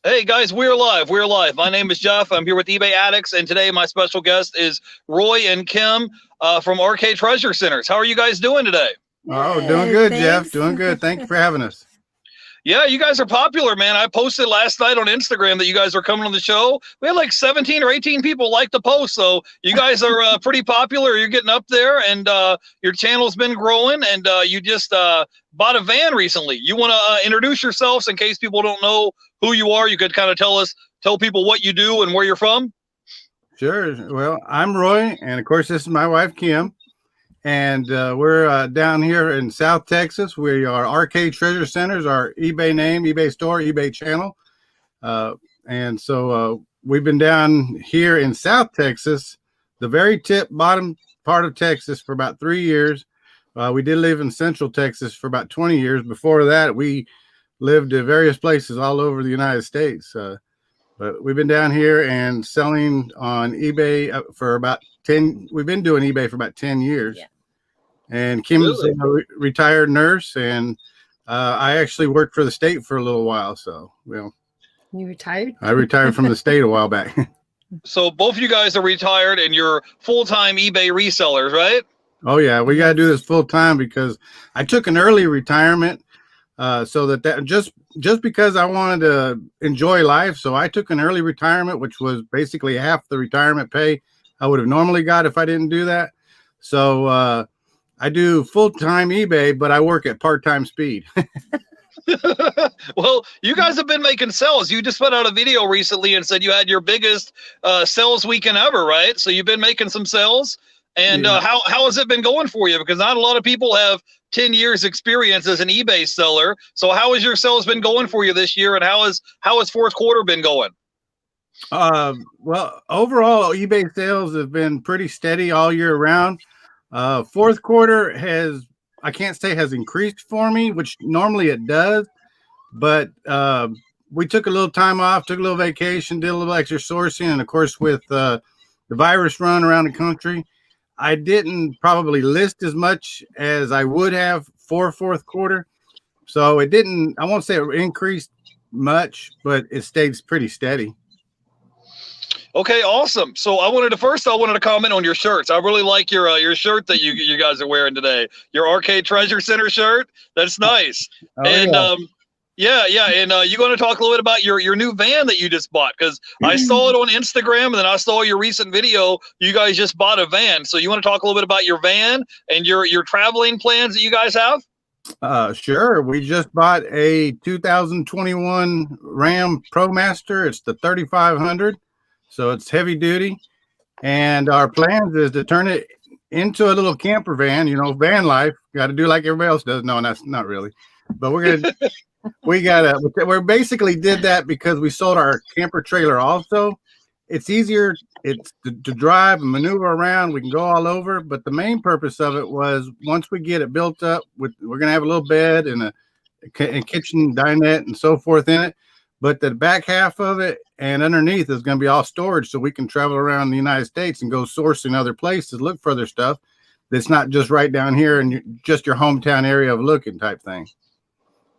Hey guys, we're live. We're live. My name is Jeff. I'm here with eBay Addicts, and today my special guest is Roy and Kim from RK Treasure Centers. How are you guys doing today? Oh, doing good, Jeff. Thanks. Doing good. Thank you for having us. Yeah, you guys are popular, man. I posted last night on Instagram that you guys are coming on the show. We had like 17 or 18 people like the post, so you guys are pretty popular. You're getting up there, and your channel's been growing, and you just bought a van recently. You want to introduce yourselves in case people don't know who you are? You could kind of tell people what you do and where you're from. Sure. Well, I'm Roy, and of course, this is my wife, Kim. And we're down here in South Texas. We are Arcade Treasure Centers, our eBay name, eBay store, eBay channel. And so we've been down here in South Texas, the very bottom part of Texas, for about 3 years. We did live in Central Texas for about 20 years. Before that, we lived at various places all over the United States. But we've been down here and selling on eBay for about 10. We've been doing eBay for about 10 years. Yeah. And Kim's a retired nurse, and I actually worked for the state for a little while. So, well, you retired? I retired from the state a while back. So both of you guys are retired, and you're full-time eBay resellers, right? Oh yeah, we got to do this full time because I took an early retirement. So that just because I wanted to enjoy life. So I took an early retirement, which was basically half the retirement pay I would have normally got if I didn't do that. So I do full-time eBay, but I work at part-time speed. Well, you guys have been making sales. You just put out a video recently and said you had your biggest sales weekend ever, right? So you've been making some sales. And Yeah. How has it been going for you? Because not a lot of people have 10 years experience as an eBay seller. So how has your sales been going for you this year, and how has fourth quarter been going? Well, overall, eBay sales have been pretty steady all year round. Fourth quarter I can't say has increased for me, which normally it does, but we took a little time off, took a little vacation, did a little extra sourcing, and of course with the virus run around the country, I didn't probably list as much as I would have for fourth quarter. So it didn't, I won't say it increased much, but it stayed pretty steady. Okay, awesome. So I wanted to comment on your shirts. I really like your shirt that you guys are wearing today. Your Arcade Treasure Center shirt. That's nice. Oh, And yeah. yeah. And you're going to talk a little bit about your new van that you just bought, because I saw it on Instagram, and then I saw your recent video. You guys just bought a van. So you want to talk a little bit about your van and your traveling plans that you guys have? Sure. We just bought a 2021 Ram ProMaster. It's the 3500. So it's heavy duty. And our plans is to turn it into a little camper van, van life. Got to do like everybody else does. No, that's not really. But we basically did that because we sold our camper trailer also. It's easier to drive and maneuver around. We can go all over. But the main purpose of it was once we get it built up, we're going to have a little bed and a kitchen, dinette, and so forth in it. But the back half of it and underneath is going to be all storage, so we can travel around the United States and go sourcing other places, look for other stuff that's not just right down here in just your hometown area of looking type thing.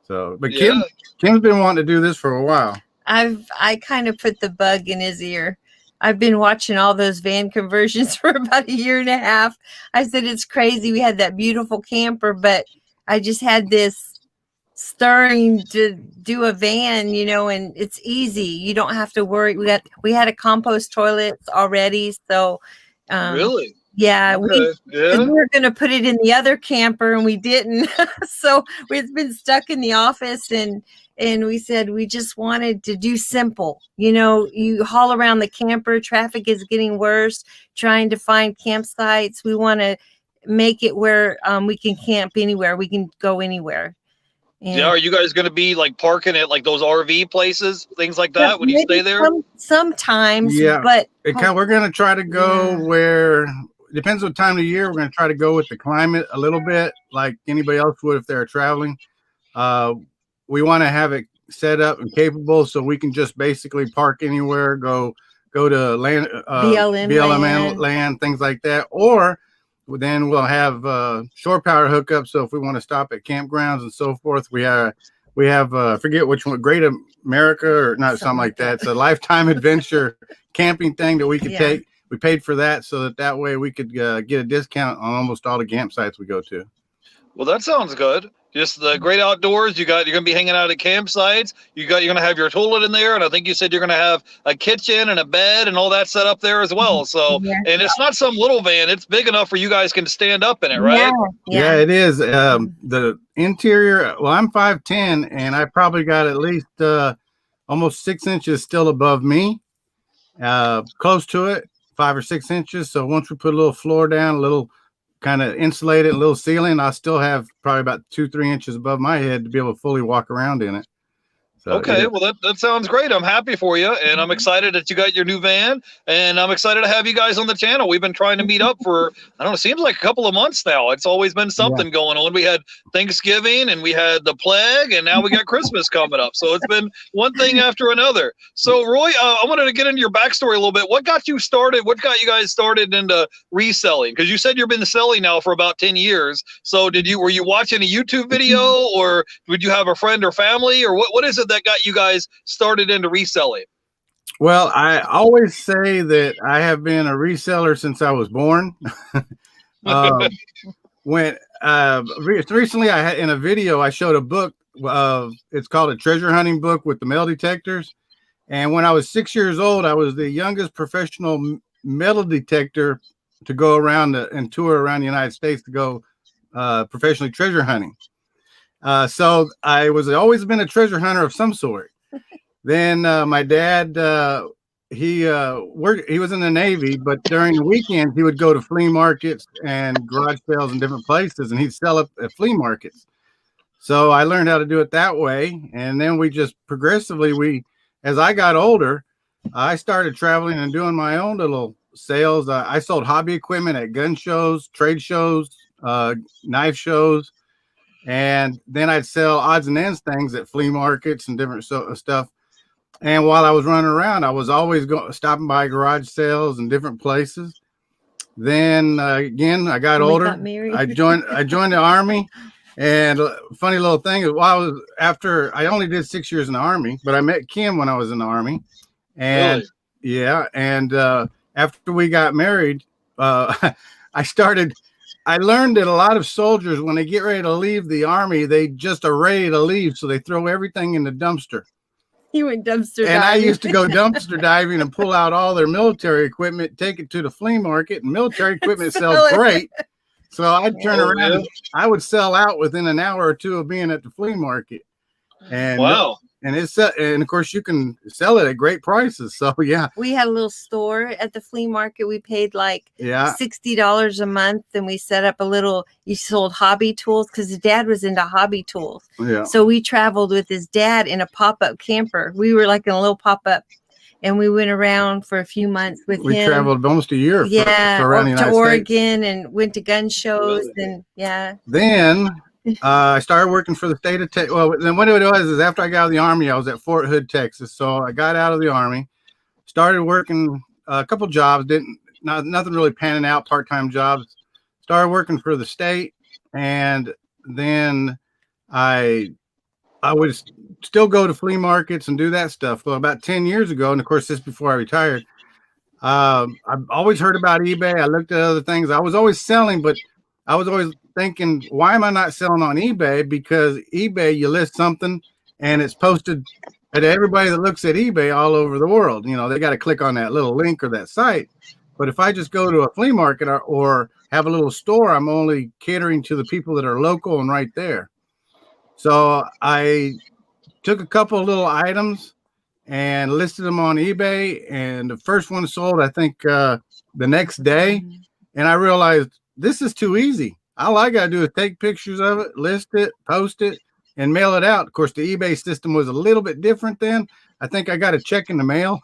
So, but Yeah. Kim's been wanting to do this for a while. I kind of put the bug in his ear. I've been watching all those van conversions for about a year and a half. I said, it's crazy. We had that beautiful camper, but I just had this stirring to do a van, and it's easy. You don't have to worry. We had a compost toilet already. So, Really? yeah, Okay. we were going to put it in the other camper and we didn't. So it's been stuck in the office, and we said we just wanted to do simple. You haul around the camper, traffic is getting worse, trying to find campsites. We want to make it where we can camp anywhere. We can go anywhere. Yeah, are you guys going to be like parking at like those RV places, things like that, when you stay there? Sometimes, Yeah, but we're going to try to go where depends what time of year. We're going to try to go with the climate a little bit, like anybody else would if they're traveling. We want to have it set up and capable so we can just basically park anywhere, go to land, BLM land, things like that, or then we'll have shore power hookup. So if we want to stop at campgrounds and so forth, we we have I forget which one, Great America or not, something like that. It's a lifetime adventure camping thing that we could take. We paid for that so that way we could get a discount on almost all the campsites we go to. Well, that sounds good. Just the great outdoors. You're going to be hanging out at campsites. You're going to have your toilet in there, and I think you said you're going to have a kitchen and a bed and all that set up there as well. So, and it's not some little van; it's big enough where you guys can stand up in it, right? Yeah, it is. The interior. Well, I'm 5'10", and I probably got at least almost 6 inches still above me, close to it, 5 or 6 inches. So once we put a little floor down, a little kind of insulated, a little ceiling, I still have probably about 2-3 inches above my head to be able to fully walk around in it. So, okay, well, that sounds great. I'm happy for you, and I'm excited that you got your new van, and I'm excited to have you guys on the channel. We've been trying to meet up for, I don't know, it seems like a couple of months now. It's always been something going on. We had Thanksgiving, and we had the plague, and now we got Christmas coming up. So it's been one thing after another. So, Roy, I wanted to get into your backstory a little bit. What got you started? What got you guys started into reselling? Because you said you've been selling now for about 10 years. So were you watching a YouTube video, or would you have a friend or family, or what is it that got you guys started into reselling? Well, I always say that I have been a reseller since I was born. When recently I had in a video, I showed a book it's called a treasure hunting book with the metal detectors. And when I was 6 years old, I was the youngest professional metal detector to go around and tour around the United States to go professionally treasure hunting. So I was always been a treasure hunter of some sort. Then my dad, he was in the Navy, but during the weekends he would go to flea markets and garage sales in different places, and he'd sell it at flea markets. So I learned how to do it that way, and then we just progressively, as I got older, I started traveling and doing my own little sales. I sold hobby equipment at gun shows, trade shows, knife shows. And then I'd sell odds and ends things at flea markets and different stuff. And while I was running around, I was always stopping by garage sales and different places. Then again, I got older. I joined the Army. And funny little thing is, I only did 6 years in the Army, but I met Kim when I was in the Army. And after we got married, I learned that a lot of soldiers, when they get ready to leave the Army, they just are ready to leave. So they throw everything in the dumpster. You went dumpster diving. And I used to go dumpster diving and pull out all their military equipment, take it to the flea market, and military equipment sells great. So I'd turn around and I would sell out within an hour or two of being at the flea market. And wow. And of course you can sell it at great prices. So yeah, we had a little store at the flea market. We paid like $60 a month, and we set up you sold hobby tools because his dad was into hobby tools. Yeah. So we traveled with his dad in a pop-up camper. We were like in a little pop-up, and we went around for a few months with him. We traveled almost a year. Yeah, around the United to Oregon States. And went to gun shows and Then I started working for the state of Texas. Well, then what it was is after I got out of the Army, I was at Fort Hood, Texas. So I got out of the Army, started working a couple jobs, nothing really panning out, part-time jobs. Started working for the state, and then I would still go to flea markets and do that stuff. Well, about 10 years ago, and of course this before I retired, I've always heard about eBay. I looked at other things. I was always selling, but I was always thinking, why am I not selling on eBay? Because eBay, you list something and it's posted to everybody that looks at eBay all over the world. You know, they got to click on that little link or that site. But if I just go to a flea market or have a little store, I'm only catering to the people that are local and right there. So I took a couple of little items and listed them on eBay. And the first one sold, I think, the next day. And I realized this is too easy. All I got to do is take pictures of it, list it, post it, and mail it out. Of course, the eBay system was a little bit different then. I think I got a check in the mail.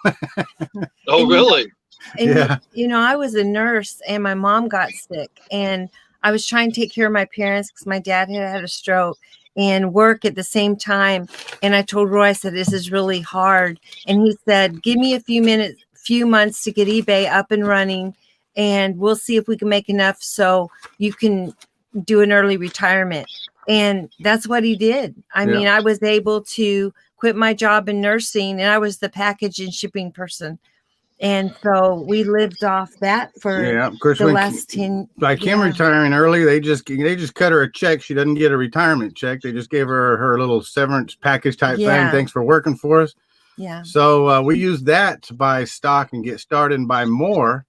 Oh, really? And I was a nurse, and my mom got sick, and I was trying to take care of my parents because my dad had a stroke and work at the same time. And I told Roy, I said, this is really hard. And he said, give me a few months to get eBay up and running, and we'll see if we can make enough so you can do an early retirement. And that's what he did. I mean, I was able to quit my job in nursing, and I was the package and shipping person. And so we lived off that for of course, the last 10. By Kim retiring early, they just cut her a check. She doesn't get a retirement check. They just gave her little severance package type thing. Thanks for working for us. Yeah. So we used that to buy stock and get started and buy more.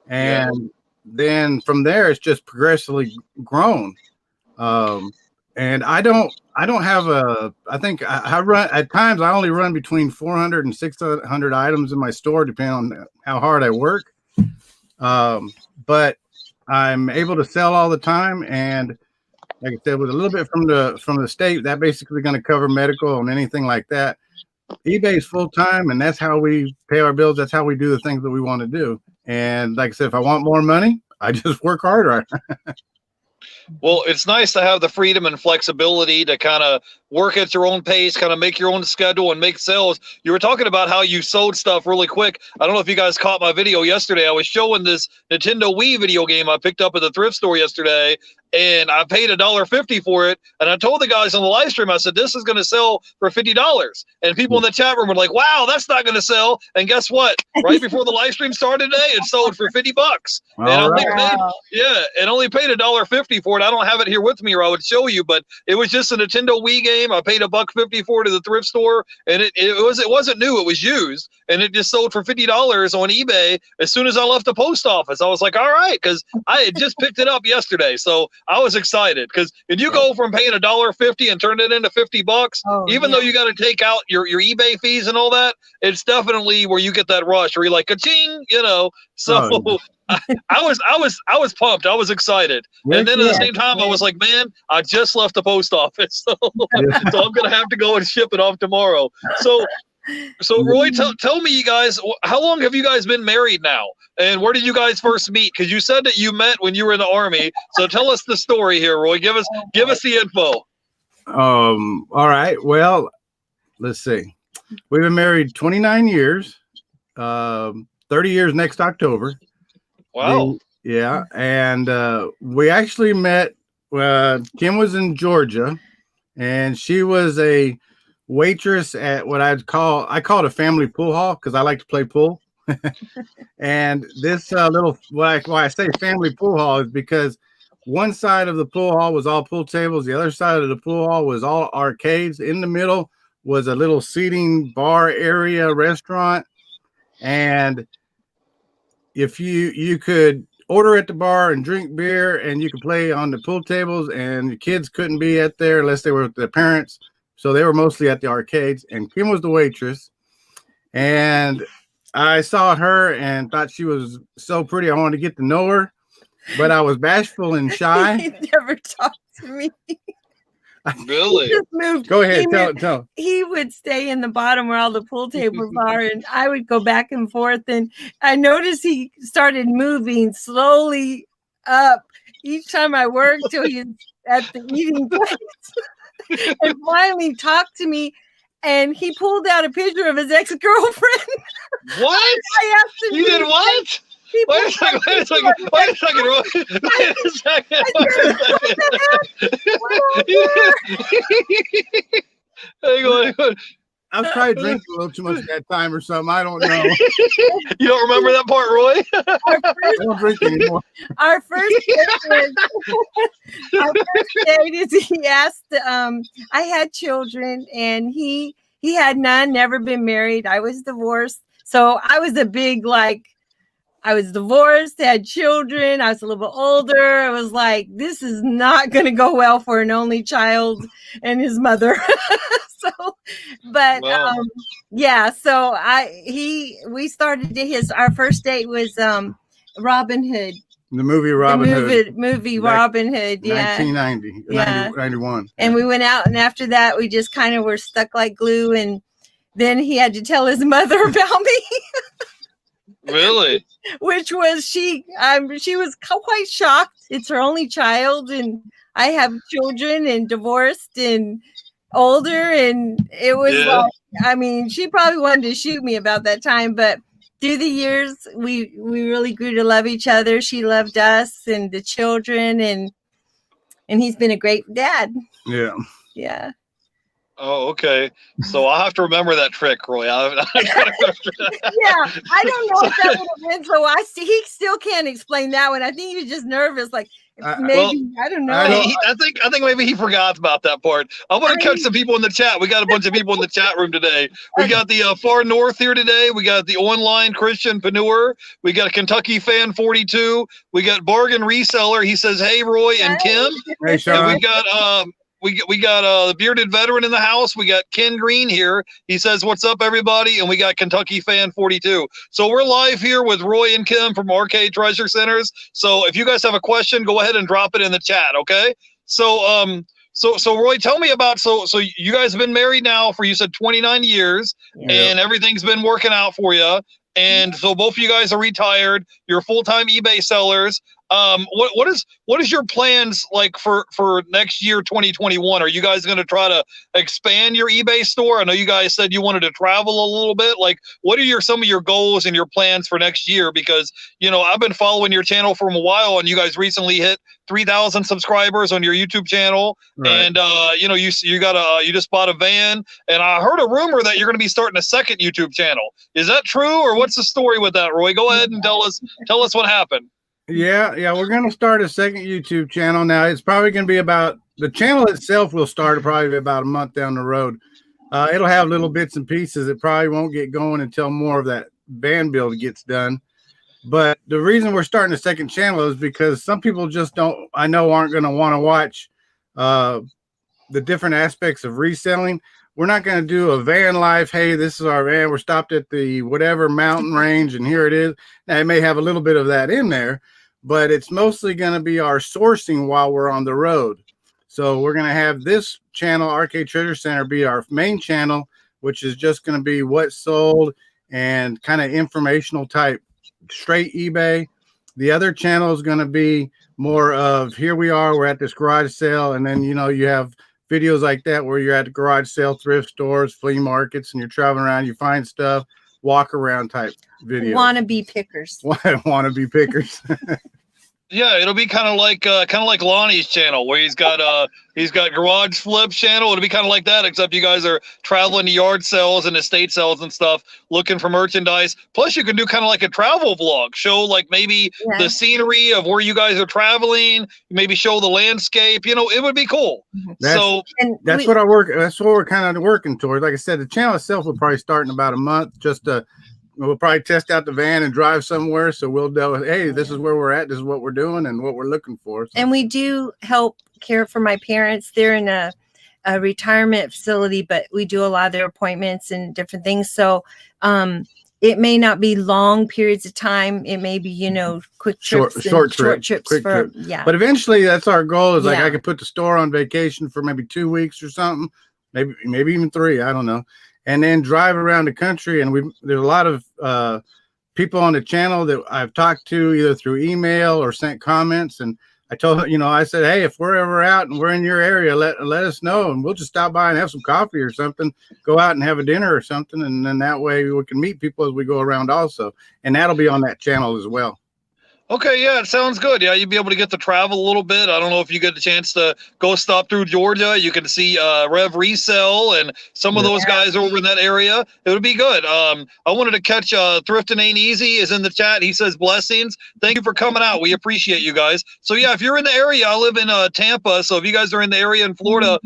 And then from there, it's just progressively grown. And I don't have I think I run at times. I only run between 400 and 600 items in my store, depending on how hard I work. But I'm able to sell all the time. And like I said, with a little bit from the state, that basically going to cover medical and anything like that. eBay is full time, and that's how we pay our bills. That's how we do the things that we want to do. And like I said, if I want more money, I just work harder. Well, it's nice to have the freedom and flexibility to kind of work at your own pace, kind of make your own schedule and make sales. You were talking about how you sold stuff really quick. I don't know if you guys caught my video yesterday. I was showing this Nintendo Wii video game I picked up at the thrift store yesterday, and I paid $1.50 for it. And I told the guys on the live stream, I said, this is going to sell for $50. And people in the chat room were like, wow, that's not going to sell. And guess what? Right before the live stream started today, it sold for $50. And I only paid $1.50 for it. I don't have it here with me, or I would show you, but it was just a Nintendo Wii game. I paid $1.50 for it at the thrift store, and it wasn't new, it was used, and it just sold for $50 on eBay as soon as I left the post office. I was like, all right, because I had just picked it up yesterday. So I was excited, because if you go from paying $1.50 and turn it into $50, even though you got to take out your eBay fees and all that, it's definitely where you get that rush where you're like, ka-ching, you know. So I was pumped. I was excited. And then at the same time, I was like, man, I just left the post office. So I'm going to have to go and ship it off tomorrow. So Roy, tell me, you guys, how long have you guys been married now? And where did you guys first meet? Because you said that you met when you were in the Army. So tell us the story here, Roy. Give us the info. All right. Well, let's see. We've been married 29 years, 30 years next October. Wow. And we actually met, Kim was in Georgia, and she was a waitress at what I call it a family pool hall, because I like to play pool. And this why I say family pool hall is because one side of the pool hall was all pool tables. The other side of the pool hall was all arcades. In the middle was a little seating bar area, restaurant. And if you could order at the bar and drink beer, and you could play on the pool tables, and the kids couldn't be at there unless they were with their parents. So they were mostly at the arcades, and Kim was the waitress. And I saw her and thought she was so pretty. I wanted to get to know her, but I was bashful and shy. He never talked to me. Really? He just moved. Go ahead, tell. He would stay in the bottom where all the pool tables are, and I would go back and forth. And I noticed he started moving slowly up each time I worked till he's at the eating place. And finally talked to me, and he pulled out a picture of his ex-girlfriend. What? I asked him, you did what? Wait a second. Roy. Wait a second. Hang on. I was probably drinking a little too much at that time or something. I don't know. You don't remember that part, Roy? I don't drink anymore. Our first date is he asked, I had children, and he had none, never been married. I was divorced. So I was a big, I was divorced, had children. I was a little bit older. I was like, this is not going to go well for an only child and his mother. So we started our first date was Robin Hood. The movie Robin Hood. Robin Hood, 1990, 91. And we went out, and after that, we just kind of were stuck like glue. And then he had to tell his mother about me. Really? Which was she was quite shocked. It's her only child, and I have children and divorced and older, and it was she probably wanted to shoot me about that time, but through the years we really grew to love each other. She loved us and the children, and and he's been a great dad. Yeah. Yeah. Oh, okay. So I'll have to remember that trick, Roy. I gotta Yeah, I don't know if that would have been so. He still can't explain that one. I think he was just nervous, like maybe I don't know. I think maybe he forgot about that part. I want to catch some people in the chat. We got a bunch of people in the chat room today. We got the Far North here today. We got the Online Christian Panur. We got Kentucky Fan 42. We got Bargain Reseller. He says, "Hey, Roy and Kim." Hey, Sean. And we got we got the bearded veteran in the house. We got Ken Green here. He says, "What's up, everybody?" And we got Kentucky Fan 42. So we're live here with Roy and Kim from Arcade Treasure Centers. So if you guys have a question, go ahead and drop it in the chat, okay? So so Roy, tell me about so you guys have been married now for, you said, 29 years, and everything's been working out for you. And so both of you guys are retired. You're full-time eBay sellers. What is your plans like for next year, 2021? Are you guys going to try to expand your eBay store? I know you guys said you wanted to travel a little bit. Like, what are some of your goals and your plans for next year? Because, you know, I've been following your channel for a while, and you guys recently hit 3,000 subscribers on your YouTube channel. Right. And you know, you just bought a van, and I heard a rumor that you're going to be starting a second YouTube channel. Is that true, or what's the story with that, Roy? Go ahead and tell us what happened. Yeah, we're going to start a second YouTube channel now. It's probably going to be about, the channel itself will start probably about a month down the road. It'll have little bits and pieces. It probably won't get going until more of that van build gets done. But the reason we're starting a second channel is because some people just aren't going to want to watch the different aspects of reselling. We're not going to do a van life. Hey, this is our van. We're stopped at the whatever mountain range, and here it is. Now, it may have a little bit of that in there, but it's mostly going to be our sourcing while we're on the road. So we're going to have this channel, Arcade Treasure Center, be our main channel, which is just going to be what sold and kind of informational type, straight eBay. The other channel is going to be more of, here we are, we're at this garage sale, and then, you know, you have videos like that where you're at the garage sale, thrift stores, flea markets, and you're traveling around, you find stuff, walk around type videos. Wannabe pickers. Wannabe pickers. Yeah, it'll be kind of like Lonnie's channel, where he's got garage flips channel. It'll be kind of like that, except you guys are traveling to yard sales and estate sales and stuff, looking for merchandise. Plus, you can do kind of like a travel vlog, show like maybe the scenery of where you guys are traveling, maybe show the landscape. You know, it would be cool. That's what we're kind of working towards. Like I said, the channel itself will probably start in about a month, just to. We'll probably test out the van and drive somewhere. So we'll know, hey, this is where we're at. This is what we're doing and what we're looking for. So. And we do help care for my parents. They're in a retirement facility, but we do a lot of their appointments and different things. So it may not be long periods of time. It may be, you know, quick trips, short trips. Yeah. But eventually that's our goal, is like I could put the store on vacation for maybe 2 weeks or something, maybe even 3. I don't know. And then drive around the country. And there's a lot of people on the channel that I've talked to either through email or sent comments. And I told, you know, I said, hey, if we're ever out and we're in your area, let us know, and we'll just stop by and have some coffee or something, go out and have a dinner or something. And then that way we can meet people as we go around also. And that'll be on that channel as well. Okay, yeah, it sounds good. Yeah, you'd be able to get to travel a little bit. I don't know if you get a chance to go stop through Georgia. You can see Rev Resell and some of those guys over in that area. It would be good. I wanted to catch Thrifting Ain't Easy is in the chat. He says, blessings. Thank you for coming out. We appreciate you guys. So, yeah, if you're in the area, I live in Tampa. So if you guys are in the area in Florida,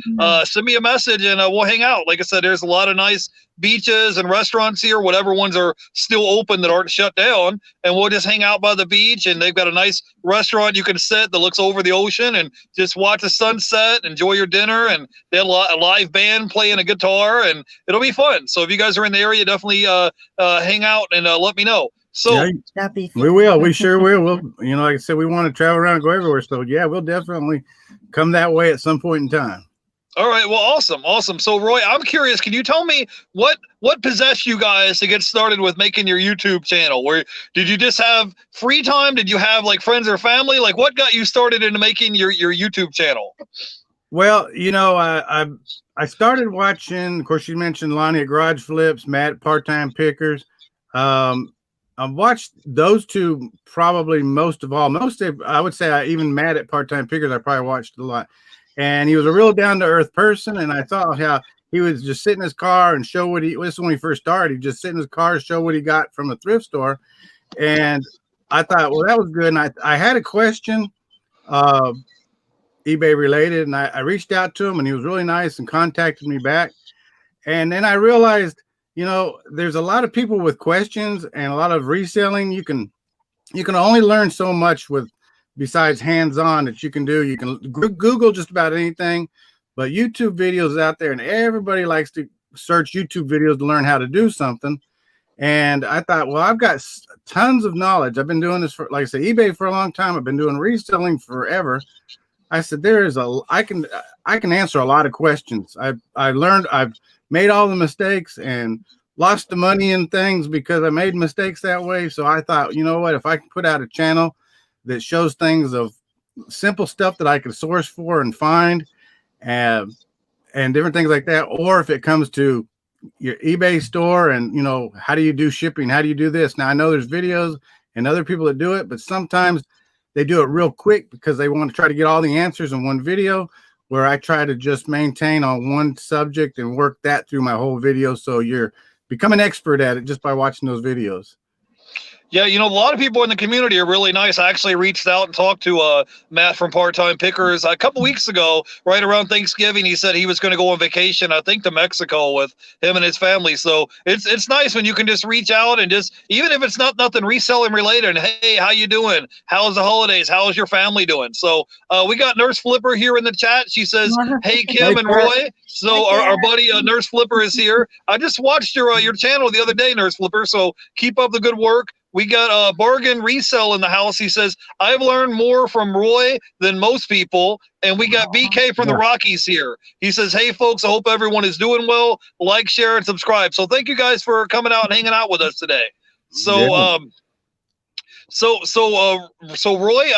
send me a message and we'll hang out. Like I said, there's a lot of nice beaches and restaurants here, whatever ones are still open that aren't shut down, and we'll just hang out by the beach. And they've got a nice restaurant you can sit that looks over the ocean and just watch the sunset, enjoy your dinner, and they have a live band playing a guitar, and it'll be fun. So if you guys are in the area, definitely hang out and let me know. So we will. We sure will. We'll, you know, like I said, we want to travel around and go everywhere. So yeah, we'll definitely come that way at some point in time. All right. Well, awesome. So, Roy, I'm curious. Can you tell me what possessed you guys to get started with making your YouTube channel? Where did you just have free time? Did you have like friends or family? Like, what got you started into making your YouTube channel? Well, you know, I started watching. Of course, you mentioned Lonnie at Garage Flips, Matt at Part Time Pickers. I've watched those two probably most of all. I would say, even Mad at Part-Time Pickers, I probably watched a lot. And he was a real down-to-earth person. And I thought how he would just sit in his car and show what this is when he first started. He'd just sit in his car, show what he got from the thrift store. And I thought, well, that was good. And I had a question, eBay related, and I reached out to him, and he was really nice and contacted me back. And then I realized, there's a lot of people with questions and a lot of reselling. You can only learn so much besides hands-on that you can do. You can Google just about anything, but YouTube videos out there, and everybody likes to search YouTube videos to learn how to do something. And I thought, well, I've got tons of knowledge. I've been doing this for, like I said, eBay for a long time. I've been doing reselling forever. I said, I can answer a lot of questions. I've made all the mistakes and lost the money in things because I made mistakes that way. So I thought, you know what, if I can put out a channel that shows things of simple stuff that I can source for and find, and different things like that, or if it comes to your eBay store and, how do you do shipping? How do you do this? Now I know there's videos and other people that do it, but sometimes they do it real quick because they want to try to get all the answers in one video, where I try to just maintain on one subject and work that through my whole video. So you're become an expert at it just by watching those videos. Yeah, a lot of people in the community are really nice. I actually reached out and talked to Matt from Part-Time Pickers a couple weeks ago, right around Thanksgiving. He said he was going to go on vacation, I think to Mexico with him and his family. So it's nice when you can just reach out and just, even if it's nothing reselling related, and hey, how you doing? How's the holidays? How's your family doing? So we got Nurse Flipper here in the chat. She says, hey, Kim and Roy. So our buddy Nurse Flipper is here. I just watched your channel the other day, Nurse Flipper. So keep up the good work. We got a bargain resell in the house. He says, I've learned more from Roy than most people. And we got BK from the Rockies here. He says, hey, folks, I hope everyone is doing well. Like, share, and subscribe. So thank you guys for coming out and hanging out with us today. So, So Roy,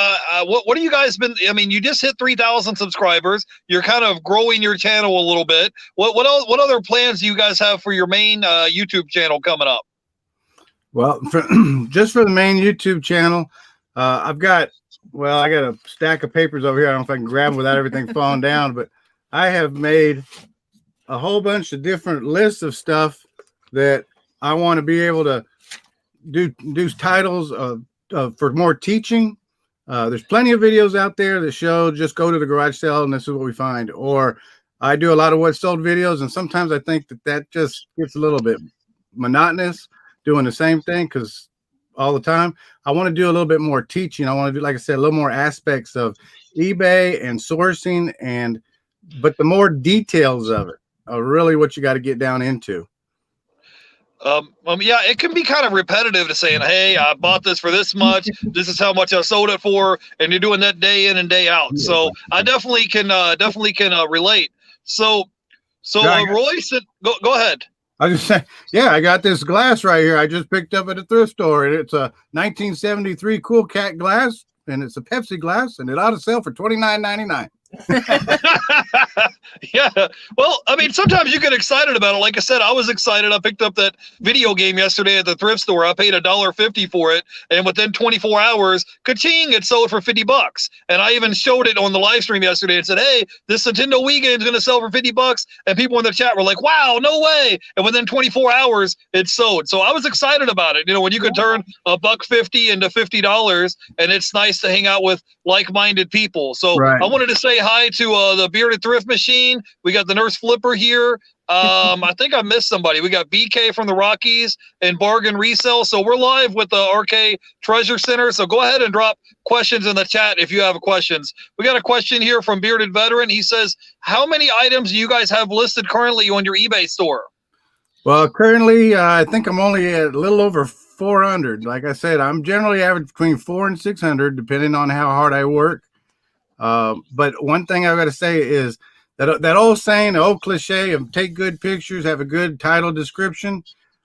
what have you guys been? I mean, you just hit 3,000 subscribers. You're kind of growing your channel a little bit. What other plans do you guys have for your main YouTube channel coming up? Well, just for the main YouTube channel, I got a stack of papers over here. I don't know if I can grab them without everything falling down, but I have made a whole bunch of different lists of stuff that I want to be able to do titles for more teaching. There's plenty of videos out there that show just go to the garage sale and this is what we find. Or I do a lot of what sold videos, and sometimes I think that just gets a little bit monotonous, doing the same thing, because all the time I want to do a little bit more teaching. I want to do, like I said, a little more aspects of eBay and sourcing, but the more details of it are really what you got to get down into. Yeah, it can be kind of repetitive to saying, hey, I bought this for this much. This is how much I sold it for. And you're doing that day in and day out. So I definitely can relate. So Roy said, go ahead. I just say, yeah, I got this glass right here. I just picked up at a thrift store, and it's a 1973 Cool Cat glass, and it's a Pepsi glass, and it ought to sell for $29.99. Yeah, well, I mean, sometimes you get excited about it. Like I said, I was excited. I picked up that video game yesterday at the thrift store. I paid $1.50 for it, and within 24 hours, ka-ching, it sold for $50. And I even showed it on the live stream yesterday and said, hey, this Nintendo Wii game is going to sell for $50. And people in the chat were like, wow, no way. And within 24 hours, it sold. So I was excited about it. When you could turn $1.50 into $50, and it's nice to hang out with like-minded people. So I wanted to say hi to the Bearded Thrift Machine. We got the Nurse Flipper here. I think I missed somebody. We got BK from the Rockies and Bargain Resell. So we're live with the RK Treasure Center. So go ahead and drop questions in the chat if you have questions. We got a question here from Bearded Veteran. He says, how many items do you guys have listed currently on your eBay store? Well, currently, I think I'm only at a little over 400. Like I said, I'm generally average between 400 and 600, depending on how hard I work. But one thing I've got to say is that old saying, the old cliche of take good pictures, have a good title description.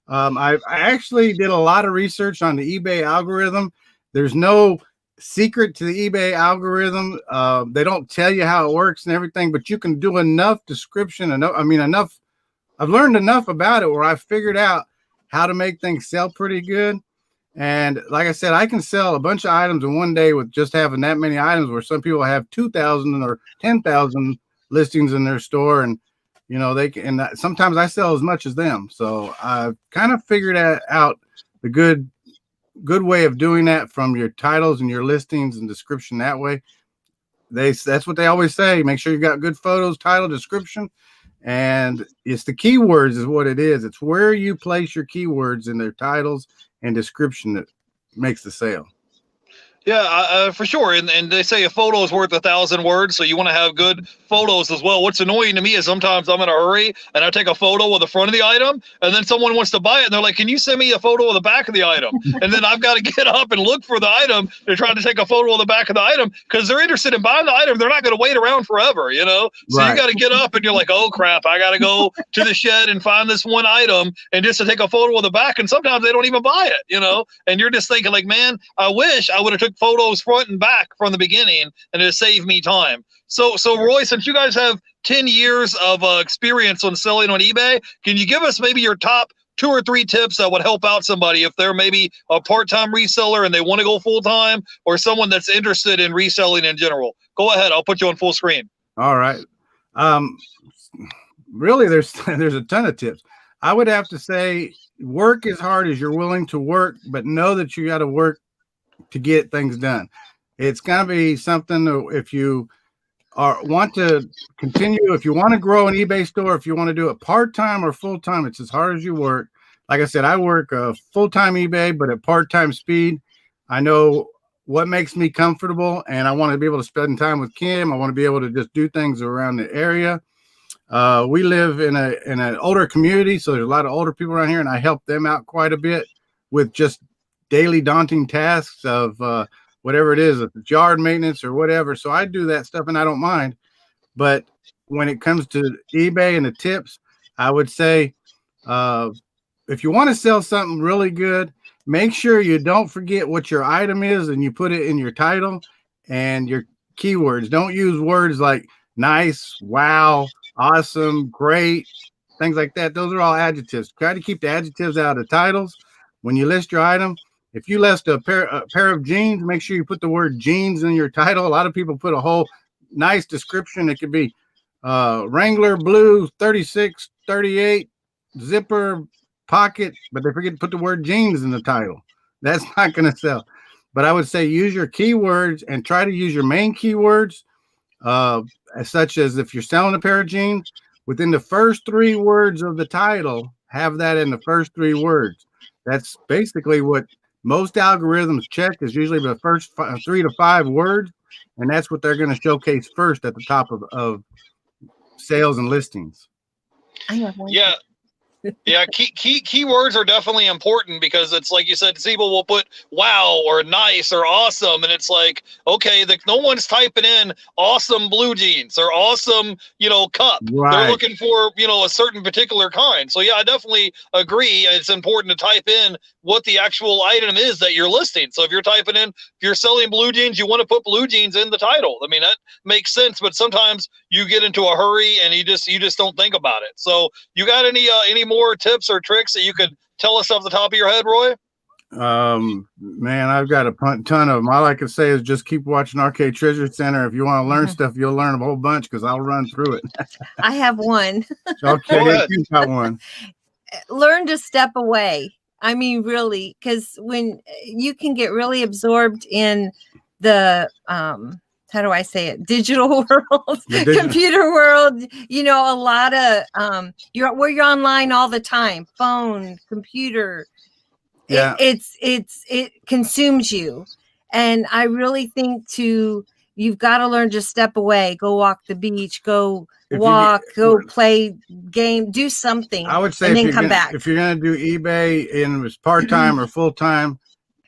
I actually did a lot of research on the eBay algorithm. There's no secret to the eBay algorithm. They don't tell you how it works and everything, but you can do enough description. Enough. I've learned enough about it where I figured out how to make things sell pretty good. And like I said, I can sell a bunch of items in one day with just having that many items, where some people have 2,000 or 10,000 listings in their store. And, you know, they can, and sometimes I sell as much as them. So I've kind of figured out the good way of doing that from your titles and your listings and description that way. That's what they always say. Make sure you got good photos, title, description. And it's the keywords is what it is. It's where you place your keywords in their titles and description that makes the sale. Yeah, for sure. And they say a photo is worth 1,000 words, so you want to have good photos as well. What's annoying to me is sometimes I'm in a hurry and I take a photo of the front of the item, and then someone wants to buy it, and they're like, "Can you send me a photo of the back of the item?" And then I've got to get up and look for the item. They're trying to take a photo of the back of the item because they're interested in buying the item. They're not going to wait around forever, you know? So Right. You got to get up and you're like, "Oh, crap, I got to go to the shed and find this one item and just to take a photo of the back." And sometimes they don't even buy it, you know? And you're just thinking like, man, I wish I would have took photos front and back from the beginning, and it saved me time. So Roy, since you guys have 10 years of experience on selling on eBay, can you give us maybe your top 2 or 3 tips that would help out somebody if they're maybe a part-time reseller and they want to go full-time, or someone that's interested in reselling in general? Go ahead. I'll put you on full screen. All right. Really, there's a ton of tips. I would have to say work as hard as you're willing to work, but know that you got to work to get things done. It's going to be something that if you want to continue, if you want to grow an eBay store, if you want to do it part-time or full-time, it's as hard as you work. Like I said, I work full-time eBay, but at part-time speed. I know what makes me comfortable, and I want to be able to spend time with Kim. I want to be able to just do things around the area. We live in an older community, so there's a lot of older people around here, and I help them out quite a bit with just daily daunting tasks of whatever it is, if it's yard maintenance or whatever. So I do that stuff and I don't mind. But when it comes to eBay and the tips, I would say if you want to sell something really good, make sure you don't forget what your item is and you put it in your title and your keywords. Don't use words like nice, wow, awesome, great, things like that. Those are all adjectives. Try to keep the adjectives out of titles. When you list your item, if you list a pair of jeans, make sure you put the word jeans in your title. A lot of people put a whole nice description. It could be Wrangler blue 36, 38, zipper, pocket, but they forget to put the word jeans in the title. That's not going to sell. But I would say use your keywords and try to use your main keywords, such as if you're selling a pair of jeans, within the first 3 words of the title, have that in the first 3 words. That's basically what most algorithms check, is usually the first 3 to 5 words, and that's what they're going to showcase first at the top of sales and listings. Yeah. Yeah, keywords are definitely important because it's like you said, people will put wow or nice or awesome, and it's like, okay, no one's typing in awesome blue jeans or awesome, cup. Right. They're looking for, a certain particular kind. So yeah, I definitely agree. It's important to type in what the actual item is that you're listing. So if you're typing in, if you're selling blue jeans, you want to put blue jeans in the title. I mean, that makes sense, but sometimes you get into a hurry and you just don't think about it. So you got any more tips or tricks that you could tell us off the top of your head, Roy? Man, I've got a ton of them. All I can say is just keep watching Arcade Treasure Center. If you want to learn stuff, you'll learn a whole bunch because I'll run through it. I have one. Okay, you got one. Learn to step away. I mean, really, because when you can get really absorbed in the how do I say it? Digital world, computer world. A lot of you're online all the time. Phone, computer. Yeah. It consumes you, and I really think you've got to learn to step away. Go walk the beach. Go go play game. Do something. I would say, and then come back. If you're going to do eBay and it's part time or full time,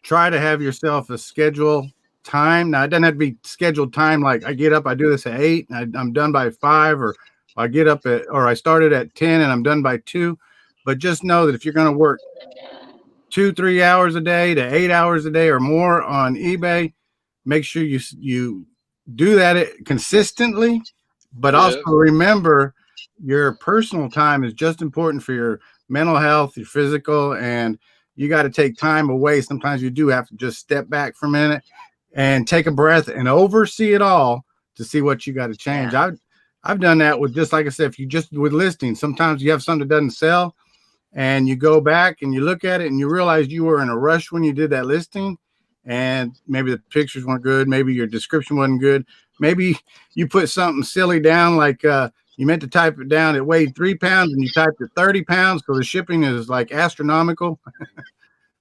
try to have yourself a schedule time. Now it doesn't have to be scheduled time. Like I get up, I do this at 8, and I'm done by 5, or I get up I started at 10 and I'm done by 2. But just know that if you're going to work 2-3 hours a day to 8 hours a day or more on eBay, make sure you do that consistently. But also remember, your personal time is just important for your mental health, your physical, and you got to take time away. Sometimes you do have to just step back for a minute and take a breath and oversee it all to see what you got to change. Yeah. I've done that with, just like I said, if you just with listings, sometimes you have something that doesn't sell and you go back and you look at it and you realize you were in a rush when you did that listing, and maybe the pictures weren't good, maybe your description wasn't good, maybe you put something silly down, like you meant to type it down, it weighed 3 pounds and you typed it 30 pounds because the shipping is like astronomical.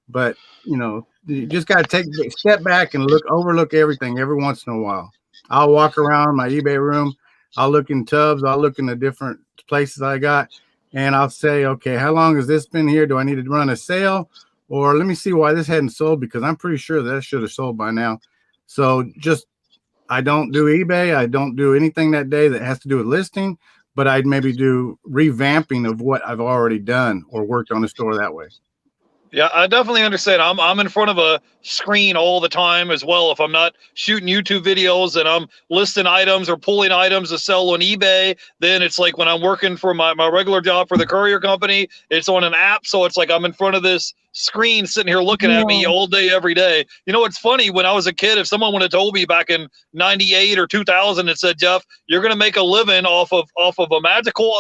But you just got to take a step back and overlook everything every once in a while. I'll walk around my eBay room, I'll look in tubs, I'll look in the different places I got, and I'll say, okay, how long has this been here? Do I need to run a sale? Or let me see why this hadn't sold, because I'm pretty sure that should have sold by now. So I don't do eBay. I don't do anything that day that has to do with listing, but I'd maybe do revamping of what I've already done or worked on the store that way. Yeah, I definitely understand. I'm in front of a screen all the time as well. If I'm not shooting YouTube videos and I'm listing items or pulling items to sell on eBay, then it's like when I'm working for my regular job for the courier company, it's on an app. So it's like I'm in front of this screen sitting here looking at me all day, every day. It's funny, when I was a kid, if someone would have told me back in 98 or 2000 and said, Jeff, you're going to make a living off of a magical,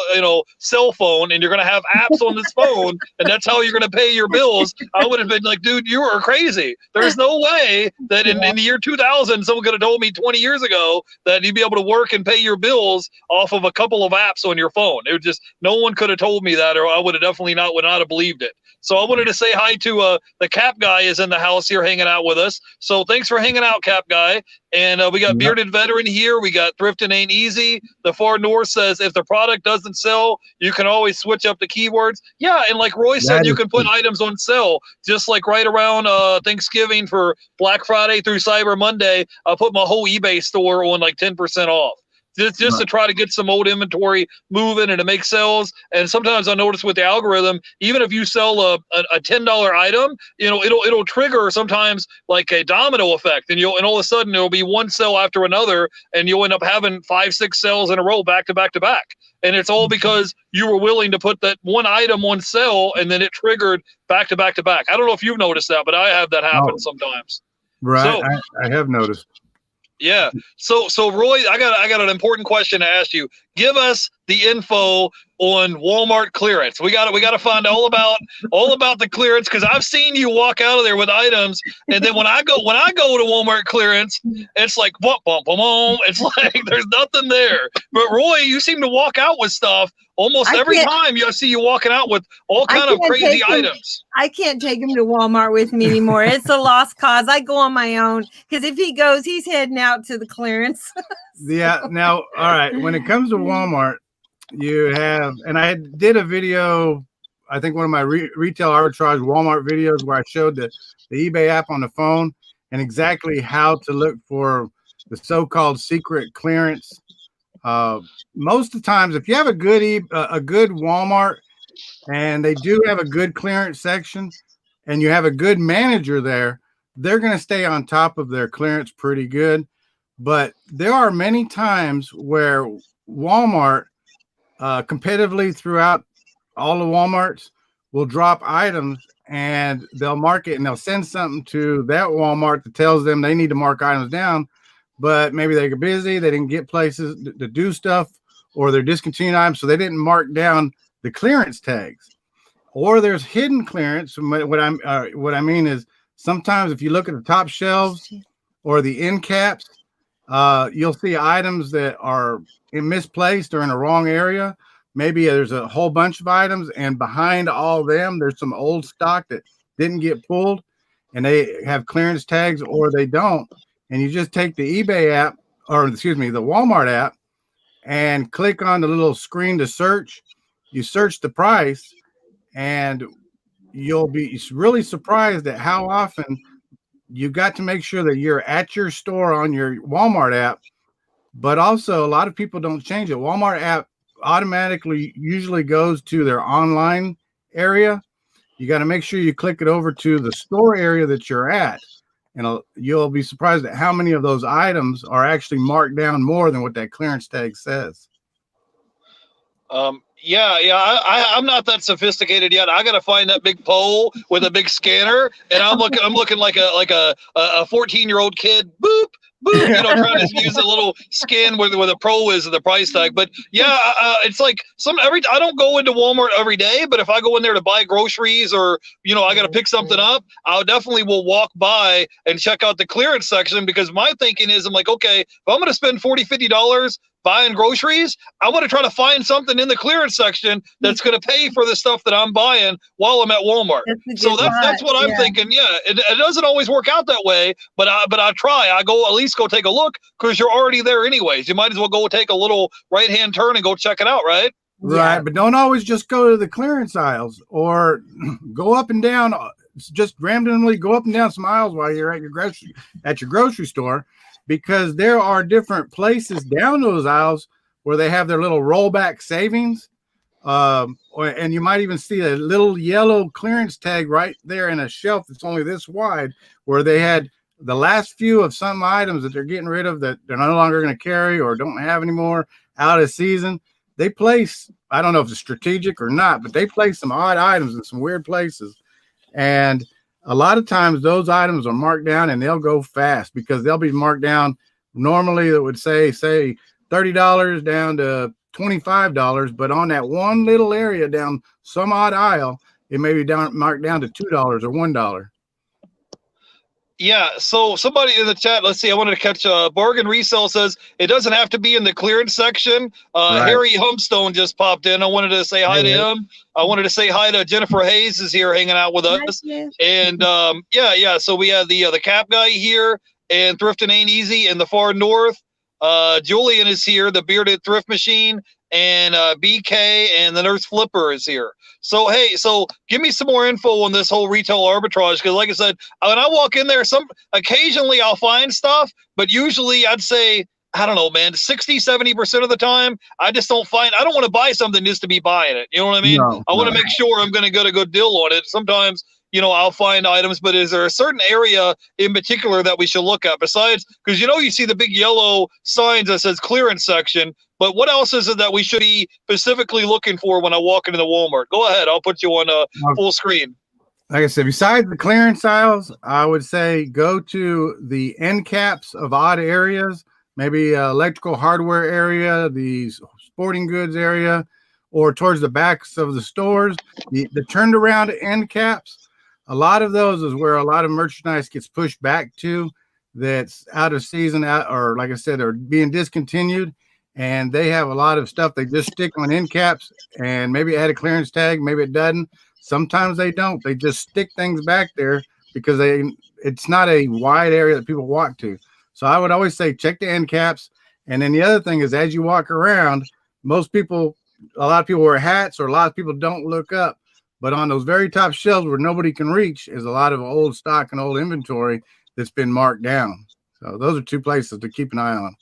cell phone, and you're going to have apps on this phone, and that's how you're going to pay your bills, I would have been like, dude, you are crazy. There's no way that in the year 2000, someone could have told me 20 years ago that you'd be able to work and pay your bills off of a couple of apps on your phone. It would just, no one could have told me that, or I would have definitely would not have believed it. So I wanted to say hi to the Cap Guy is in the house here hanging out with us. So thanks for hanging out, Cap Guy. And we got Bearded Veteran here. We got Thrifting Ain't Easy. The Far North says if the product doesn't sell, you can always switch up the keywords. Yeah, and like Roy said, you can put items on sale. Just like right around Thanksgiving for Black Friday through Cyber Monday, I put my whole eBay store on like 10% off. Just to try to get some old inventory moving and to make sales. And sometimes I notice with the algorithm, even if you sell a $10 item, it'll trigger sometimes like a domino effect, and all of a sudden there'll be one sale after another, and you'll end up having 5-6 sales in a row back to back to back. And it's all because you were willing to put that one item on sale, and then it triggered back to back to back. I don't know if you've noticed that, but I have that happen sometimes. Right, so, I have noticed. Yeah. So Roy, I got an important question to ask you. Give us the info on Walmart clearance. We got to find all about the clearance, because I've seen you walk out of there with items, and then when I go to Walmart clearance, it's like bump. It's like there's nothing there. But Roy, you seem to walk out with stuff almost every time. I see you walking out with all kind of crazy items. I can't take him to Walmart with me anymore. It's a lost cause. I go on my own, because if he goes, he's heading out to the clearance. Yeah. Now, all right. When it comes to Walmart, you have, and I did a video, I think one of my retail arbitrage Walmart videos, where I showed the eBay app on the phone and exactly how to look for the so-called secret clearance. Most of the times, if you have a good Walmart and they do have a good clearance section and you have a good manager there, they're going to stay on top of their clearance pretty good. But there are many times where Walmart, competitively throughout all the Walmarts, will drop items, and they'll mark it, and they'll send something to that Walmart that tells them they need to mark items down, but maybe they get busy, they didn't get places to do stuff, or they're discontinued items, so they didn't mark down the clearance tags. Or there's hidden clearance. What I mean is, sometimes if you look at the top shelves or the end caps, you'll see items that are misplaced or in the wrong area. Maybe there's a whole bunch of items, and behind all of them, there's some old stock that didn't get pulled, and they have clearance tags or they don't. And you just take the eBay app, or excuse me, the Walmart app, and click on the little screen to search. You search the price, and you'll be really surprised at how often you got to make sure that you're at your store on your Walmart app. But also, a lot of people don't change it. Walmart app automatically usually goes to their online area. You got to make sure you click it over to the store area that you're at, and you'll be surprised at how many of those items are actually marked down more than what that clearance tag says. Yeah, yeah. I'm not that sophisticated yet. I gotta find that big pole with a big scanner, and I'm looking like a 14-year-old kid. Boop, boop. You know, trying to use a little scan where the pro is and the price tag. But yeah, it's like I don't go into Walmart every day, but if I go in there to buy groceries or I got to pick something up, I definitely will walk by and check out the clearance section because my thinking is I'm like, okay, if I'm gonna spend $40-50 buying groceries, I want to try to find something in the clearance section that's going to pay for the stuff that I'm buying while I'm at Walmart. So that's what I'm thinking. Yeah, it doesn't always work out that way, but I try. I go at least go take a look because you're already there anyways. You might as well go take a little right hand turn and go check it out, right? Right, but don't always just go to the clearance aisles or go up and down. Just randomly go up and down some aisles while you're at your grocery store, because there are different places down those aisles where they have their little rollback savings. And you might even see a little yellow clearance tag right there in a shelf that's only this wide, where they had the last few of some items that they're getting rid of that they're no longer going to carry or don't have anymore, out of season. They place, I don't know if it's strategic or not, but they place some odd items in some weird places. And a lot of times those items are marked down and they'll go fast because they'll be marked down. Normally it would say $30 down to $25, but on that one little area down some odd aisle, it may be marked down to $2 or $1. Yeah, so somebody in the chat, let's see, I wanted to catch Bargain Resale says it doesn't have to be in the clearance section. Right. Harry Humpstone just popped in. I wanted to say hi to him. I wanted to say hi to Jennifer Hayes is here hanging out with us. And yeah, so we have the Cap Guy here and Thrifting Ain't Easy in the far north. Julian is here, the Bearded Thrift Machine, and BK and the Nurse Flipper is here. So, hey, give me some more info on this whole retail arbitrage. Because like I said, when I walk in there, occasionally I'll find stuff, but usually I'd say, I don't know, man, 60-70% of the time, I just don't want to buy something just to be buying it. You know what I mean? I want to make sure I'm going to get a good deal on it. Sometimes, I'll find items, but is there a certain area in particular that we should look at besides, because you see the big yellow signs that says clearance section, but what else is it that we should be specifically looking for when I walk into the Walmart? Go ahead. I'll put you on full screen. Like I said, besides the clearance aisles, I would say go to the end caps of odd areas, maybe electrical hardware area, the sporting goods area, or towards the backs of the stores, the turned around end caps. A lot of those is where a lot of merchandise gets pushed back to that's out of season, or like I said, they're being discontinued, and they have a lot of stuff they just stick on end caps, and maybe it had a clearance tag, maybe it doesn't. Sometimes they don't. They just stick things back there because it's not a wide area that people walk to. So I would always say check the end caps. And then the other thing is, as you walk around, a lot of people wear hats, or a lot of people don't look up. But on those very top shelves where nobody can reach is a lot of old stock and old inventory that's been marked down. So those are two places to keep an eye on.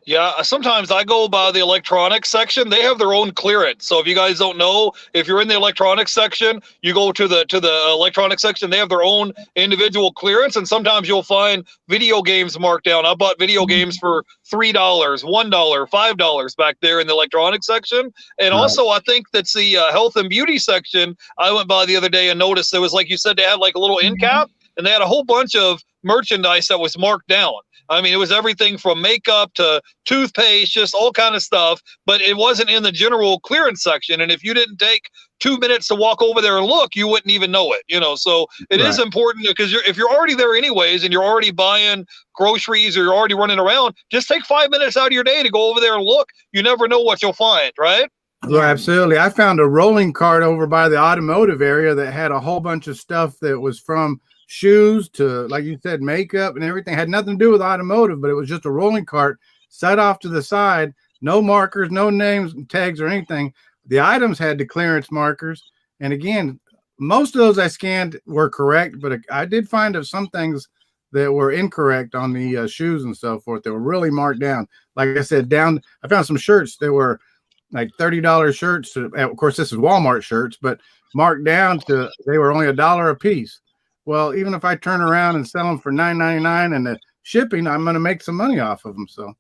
Yeah, sometimes I go by the electronics section. They have their own clearance. So if you guys don't know, if you're in the electronics section, you go to the electronics section. They have their own individual clearance, and sometimes you'll find video games marked down. I bought video games for $3, $1, $5 back there in the electronics section. And also, I think that's the health and beauty section. I went by the other day and noticed there was, like you said, they had like a little end cap, and they had a whole bunch of merchandise that was marked down. I mean, it was everything from makeup to toothpaste, just all kind of stuff, but it wasn't in the general clearance section. And if you didn't take 2 minutes to walk over there and look, you wouldn't even know it, So it is important because if you're already there anyways, and you're already buying groceries or you're already running around, just take 5 minutes out of your day to go over there and look. You never know what you'll find, right? Yeah, absolutely. I found a rolling cart over by the automotive area that had a whole bunch of stuff that was from shoes to, like you said, makeup and everything. Had nothing to do with automotive, but it was just a rolling cart set off to the side, no markers, no names, tags, or anything. The items had the clearance markers. And again, most of those I scanned were correct, but I did find some things that were incorrect on the shoes and so forth. They were really marked down. Like I said, I found some shirts that were like $30 shirts. Of course, this is Walmart shirts, but marked down to, they were only $1 a piece. Well, even if I turn around and sell them for $9.99 and the shipping, I'm going to make some money off of them. So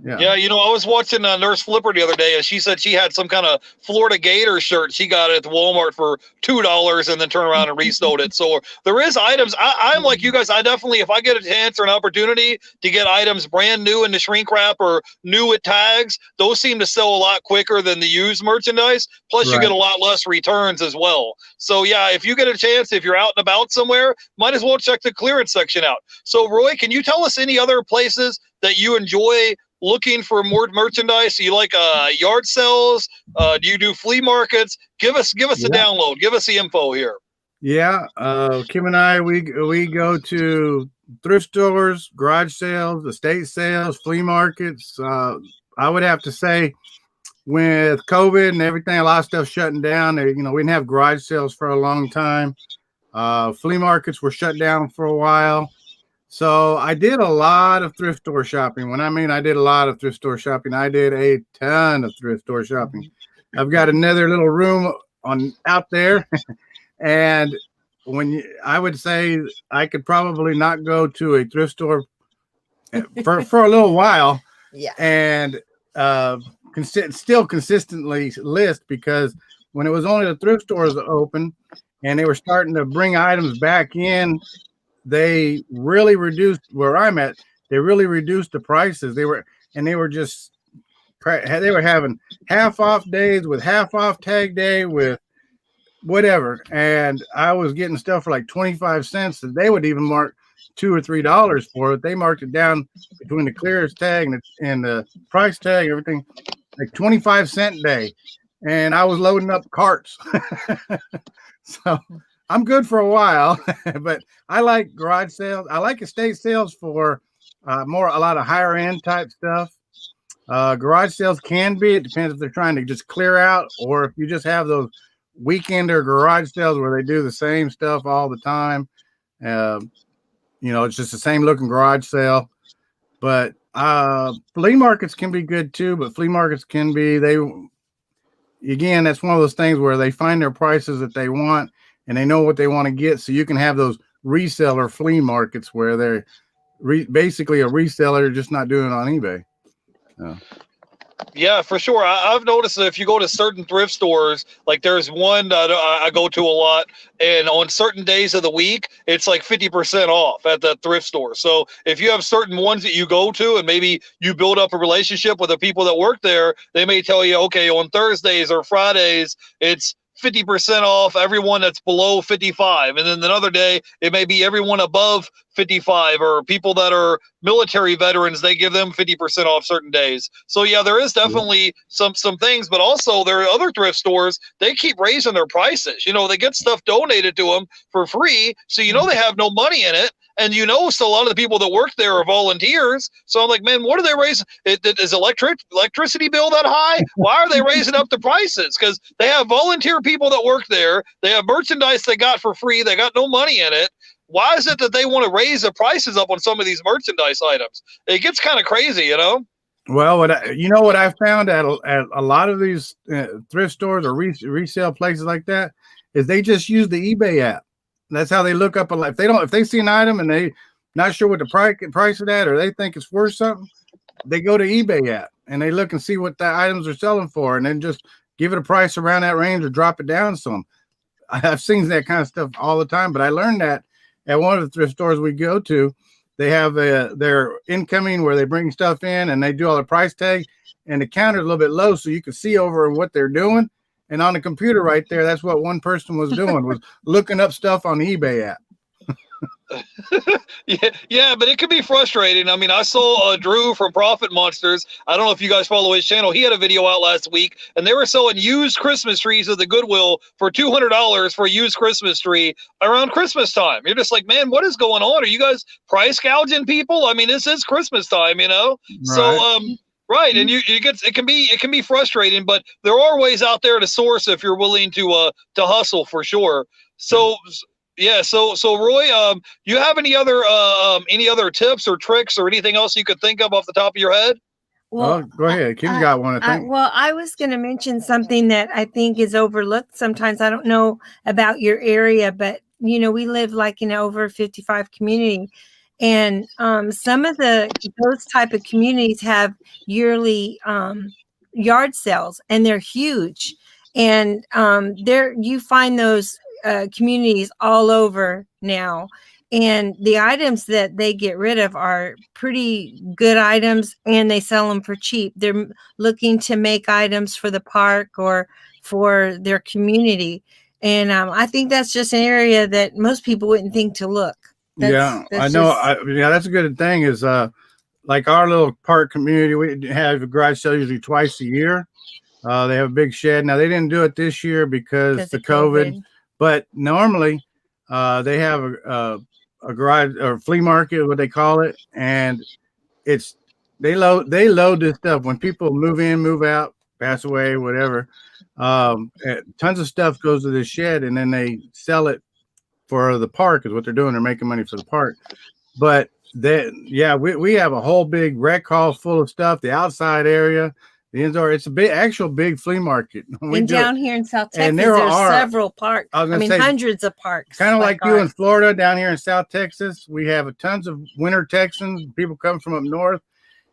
Yeah, you know, I was watching Nurse Flipper the other day, and she said she had some kind of Florida Gator shirt. She got it at the Walmart for $2 and then turned around and resold it. So there is items. I'm like you guys. I definitely, if I get a chance or an opportunity to get items brand new in the shrink wrap or new with tags, those seem to sell a lot quicker than the used merchandise. Plus, you get a lot less returns as well. So yeah, if you get a chance, if you're out and about somewhere, might as well check the clearance section out. So Roy, can you tell us any other places that you enjoy looking for more merchandise? You like yard sales? Do you do flea markets? Give us the download. Give us the info here. Yeah, Kim and I, we go to thrift stores, garage sales, estate sales, flea markets. I would have to say, with COVID and everything, a lot of stuff shutting down. We didn't have garage sales for a long time. Flea markets were shut down for a while. So I did a lot of thrift store shopping. When I mean I did a lot of thrift store shopping, I did a ton of thrift store shopping. I've got another little room out there, and I would say I could probably not go to a thrift store for a little while, and still consistently list, because when it was only the thrift stores open and they were starting to bring items back in, they really reduced where I'm at. They really reduced the prices. They were having half off days with half off tag day with whatever. And I was getting stuff for like 25 cents that they would even mark $2 or $3 for it. They marked it down between the clearance tag and the price tag, everything, like 25-cent day. And I was loading up carts. So I'm good for a while, but I like garage sales. I like estate sales for a lot of higher end type stuff. Garage sales it depends if they're trying to just clear out, or if you just have those weekender garage sales where they do the same stuff all the time. It's just the same looking garage sale. But flea markets can be good too, but flea markets can be, that's one of those things where they find their prices that they want, and they know what they want to get. So you can have those reseller flea markets where they're basically a reseller, just not doing it on eBay. Yeah, for sure. I've noticed that if you go to certain thrift stores, like there's one that I go to a lot, and on certain days of the week, it's like 50% off at the thrift store. So if you have certain ones that you go to, and maybe you build up a relationship with the people that work there, they may tell you, okay, on Thursdays or Fridays, it's 50% off everyone that's below 55. And then another day, it may be everyone above 55, or people that are military veterans, they give them 50% off certain days. So yeah, there is definitely some things, but also there are other thrift stores, they keep raising their prices. They get stuff donated to them for free. So they have no money in it. And so a lot of the people that work there are volunteers. So I'm like, man, what are they raising? Is electricity bill that high? Why are they raising up the prices? Because they have volunteer people that work there. They have merchandise they got for free. They got no money in it. Why is it that they want to raise the prices up on some of these merchandise items? It gets kind of crazy, Well, what I found at a lot of these thrift stores or resale places like that is they just use the eBay app. That's how they look up if they see an item and they not sure what the price of that, or they think it's worth something, they go to eBay app and they look and see what the items are selling for, and then just give it a price around that range or drop it down some. I've seen that kind of stuff all the time, but I learned that at one of the thrift stores we go to. They have their incoming where they bring stuff in and they do all the price tag, and the counter is a little bit low, so you can see over what they're doing. And on the computer right there, that's what one person was doing, was looking up stuff on the eBay app. Yeah, but it can be frustrating. I mean, I saw Drew from Profit Monsters. I don't know if you guys follow his channel. He had a video out last week, and they were selling used Christmas trees at the Goodwill for $200 for a used Christmas tree around Christmas time. You're just like, man, what is going on? Are you guys price gouging people? I mean, this is Christmas time, Right. So, right, and it can be frustrating, but there are ways out there to source if you're willing to hustle, for sure. So. Yeah, so Roy, you have any other tips or tricks or anything else you could think of off the top of your head? Well, go ahead. Kim's got one, I think. I was going to mention something that I think is overlooked sometimes. I don't know about your area, but we live like in an over 55 community, And some of those type of communities have yearly yard sales, and they're huge. And there you find those communities all over now. And the items that they get rid of are pretty good items, and they sell them for cheap. They're looking to make items for the park or for their community. And I think that's just an area that most people wouldn't think to look. I know. That's a good thing is like our little park community, we have a garage sale usually twice a year. They have a big shed. Now they didn't do it this year because of COVID, but normally they have a garage or flea market, what they call it, and they load this stuff when people move in, move out, pass away, whatever. Tons of stuff goes to this shed, and then they sell it for the park is what they're doing. They're making money for the park. But we have a whole big rec hall full of stuff. The outside area, the indoor, it's a big flea market. And down here in South Texas, there's several parks. I mean, hundreds of parks. Kind of like you in Florida, down here in South Texas, we have tons of winter Texans, people come from up north.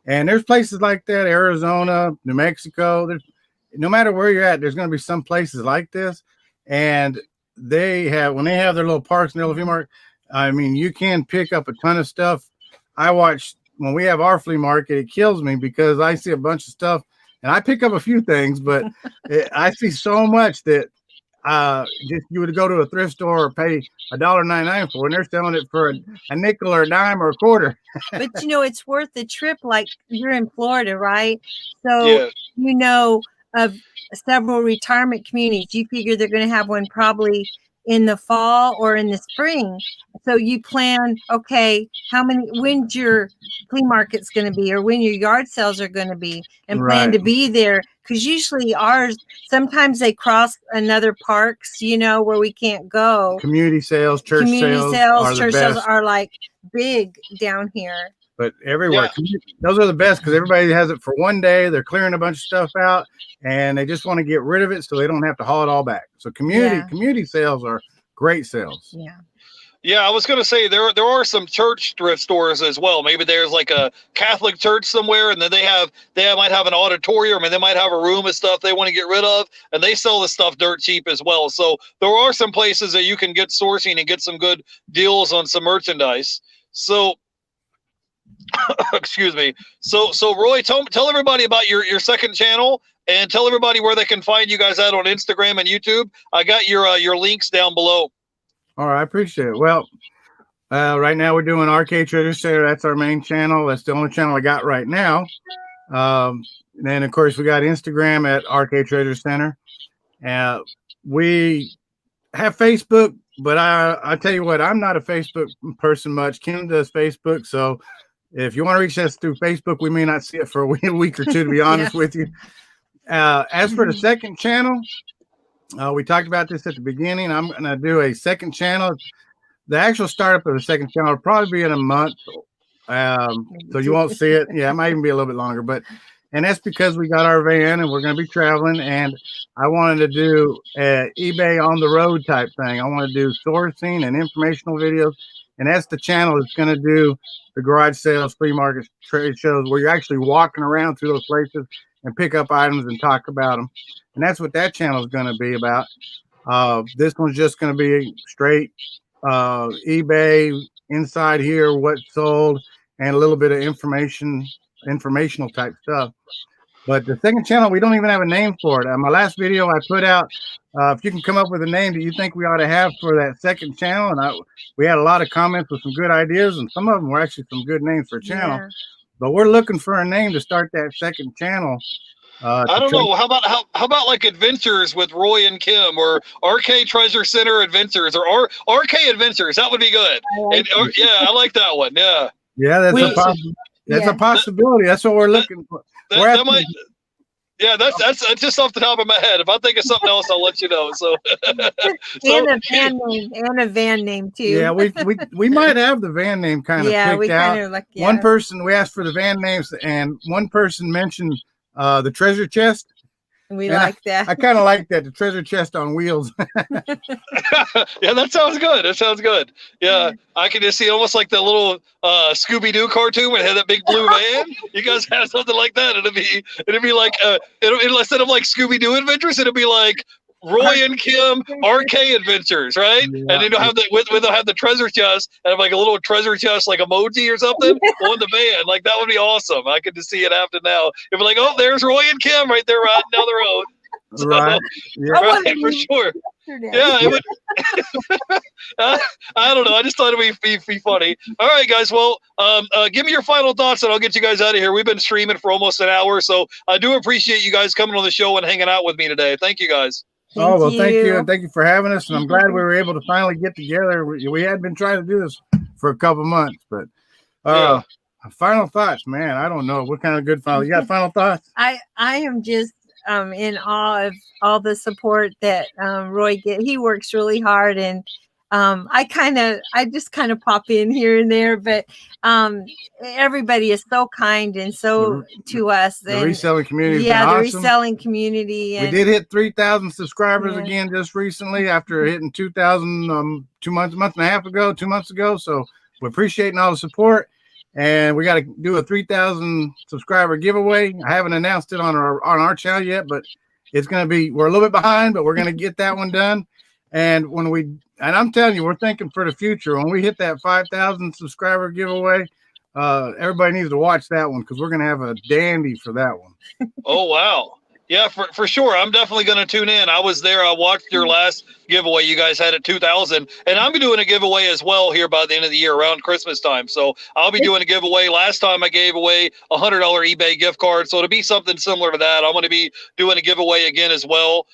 And there's places like that, Arizona, New Mexico. No matter where you're at, there's going to be some places like this. And when they have their little parks and their little flea market, I mean, you can pick up a ton of stuff. I watch when we have our flea market, it kills me because I see a bunch of stuff and I pick up a few things, but I see so much that just you would go to a thrift store or pay $1.99 for, and they're selling it for a nickel or a dime or a quarter. But it's worth the trip. Like you're in Florida, right? So of several retirement communities. You figure they're going to have one probably in the fall or in the spring. So you plan, okay, when's your flea market's going to be or when your yard sales are going to be, and plan to be there. Because usually sometimes they cross another parks, where we can't go. Community sales, church sales are like big down here. But everywhere, those are the best because everybody has it for one day. They're clearing a bunch of stuff out, and they just want to get rid of it so they don't have to haul it all back. So community sales are great sales. Yeah, I was going to say there are some church thrift stores as well. Maybe there's like a Catholic church somewhere, and then they might have an auditorium, and they might have a room of stuff they want to get rid of, and they sell the stuff dirt cheap as well. So there are some places that you can get sourcing and get some good deals on some merchandise. So. Excuse me. So Roy, tell everybody about your second channel and tell everybody where they can find you guys out on Instagram and YouTube. I got your links down below. All right, I appreciate it. Well, right now we're doing Arcade Treasure Center. That's our main channel. That's the only channel I got right now. And then of course we got Instagram at Arcade Treasure Center. We have Facebook, but I tell you what, I'm not a Facebook person much. Kim does Facebook, so if you want to reach us through Facebook, we may not see it for a week or two, to be honest with you. As for the second channel, we talked about this at the beginning. I'm going to do a second channel. The actual startup of the second channel will probably be in a month. So you won't see it. Yeah, it might even be a little bit longer. And that's because we got our van and we're going to be traveling. And I wanted to do an eBay on the road type thing. I want to do sourcing and informational videos. And that's the channel that's going to do the garage sales, flea markets, trade shows where you're actually walking around through those places and pick up items and talk about them. And that's what that channel is going to be about. This one's just going to be straight eBay, inside here, what's sold, and a little bit of informational type stuff. But the second channel, we don't even have a name for it. My last video I put out, if you can come up with a name that you think we ought to have for that second channel, and we had a lot of comments with some good ideas, and some of them were actually some good names for a channel. Yeah. But we're looking for a name to start that second channel. I don't know. How about like Adventures with Roy and Kim, or Arcade Treasure Center Adventures, or RK Adventures? That would be good. I like that one. Yeah. Yeah, that's a possibility. That's what we're looking for. That's just off the top of my head. If I think of something else, I'll let you know. So, and a van name too. Yeah, we might have the van name kind of picked out. One person, we asked for the van names, and one person mentioned the treasure chest, We And like that. I kind of like that, the treasure chest on wheels. Yeah, that sounds good. That sounds good. Yeah, I can just see almost like the little Scooby-Doo cartoon where they had that big blue van. You guys have something like that. It'd be like instead of like Scooby-Doo Adventures, it'd be like Roy and Kim RK Adventures, right? Yeah. And then they'll have they'll have the treasure chest and have like a little treasure chest like emoji or something on the van. Like that would be awesome. I could just see it happen now. It'd be like, oh, there's Roy and Kim right there riding down the road. So, Right. Yeah. right, for sure. Yeah, it would. I don't know. I just thought it would be funny. All right, guys. Well, give me your final thoughts, and I'll get you guys out of here. We've been streaming for almost an hour, so I do appreciate you guys coming on the show and hanging out with me today. Thank you, guys. Thank you, and thank you for having us. And I'm glad we were able to finally get together. We had been trying to do this for a couple months, but final thoughts, man. I don't know what kind of good final. You got final thoughts? I am just in awe of all the support that Roy gets. He works really hard, and I just kind of pop in here and there, but everybody is so kind and so to us. The reselling community. Yeah, the awesome. Reselling community. We did hit 3,000 subscribers again just recently after hitting 2,000 2 months ago. So we're appreciating all the support. And we got to do a 3,000 subscriber giveaway. I haven't announced it on our channel yet, but it's going to be, we're a little bit behind, but we're going to get that one done. And I'm telling you, we're thinking for the future. When we hit that 5,000 subscriber giveaway, everybody needs to watch that one because we're going to have a dandy for that one. Oh, wow. Yeah, for sure. I'm definitely going to tune in. I was there. I watched your last giveaway you guys had at 2,000, and I'm doing a giveaway as well here by the end of the year around Christmas time. So I'll be doing a giveaway. Last time I gave away a $100 eBay gift card, so it'll be something similar to that. I'm going to be doing a giveaway again as well.